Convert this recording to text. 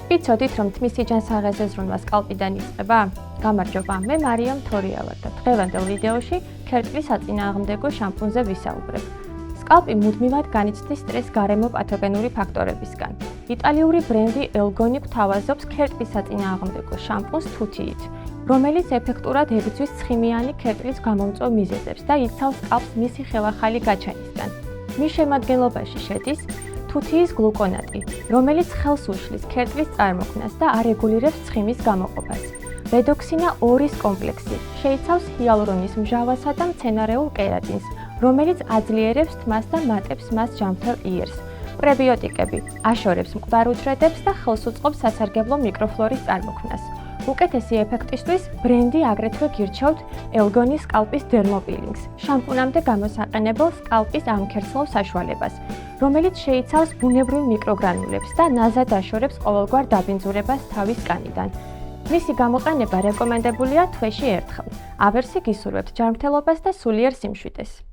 იცოდით, რომ თმისი ჯანსაღზე ზრუნვა სკალპიდან იწყება? გამარჯობა, მე მარიამ თორია ვარ და დღევანდელ ვიდეოში ქერწლის საწინააღმდეგო შამპუნზე ვისაუბრებ. სკალპი მუდმივად განიცდის სტრესს გარემო პათოგენური ფაქტორებისგან. იტალიური ბრენდი ელგონი გვთავაზობს ქერწლის საწინააღმდეგო შამპუნს თუთიით, რომელიც ეფექტურად ებრძვის ცხიმიანი ქერწლის გამომწვევ მიზეზებს და იცავს სკალპს მისი ხელახალი გაჩენისგან. მის შემადგენლობაში შედის თუთიის გლუკონატი, რომელიც ხელს უშლის ქერწლის წარმოქმნას და არეგულირებს ცხიმის გამოყოფას. რედოქსინა 2-ის კომპლექსი შეიცავს ჰიალურონის მჟავასა და მცენარეულ კერატინს, რომელიც აძლიერებს თმას და მატებს მას ჯანმრთელ იერს. პრებიოტიკები აშორებს მკვდარ უჯრედებს და ხელს უწყობს სასარგებლო მიკროფლორის წარმოქმნას. უკეთესი ეფექტისთვის ბრენდი აგრეთვე გირჩევთ ელგონის სკალპის დერმოპილინგს, შამპუნამდე გამოსაყენებელ სკალპის ამქერცლოვ საშუალებას, რომელიც შეიცავს ბუნებრივ მიკროგრანულებს და ნაზად აშორებს ყოველგვარ დაბინძურებას თავის კანიდან. მისი გამოყენება რეკომენდებულია თვეში ერთხელ. ავერსი გისურვებთ ჯანმრთელობას და სულიერ სიმშვიდეს.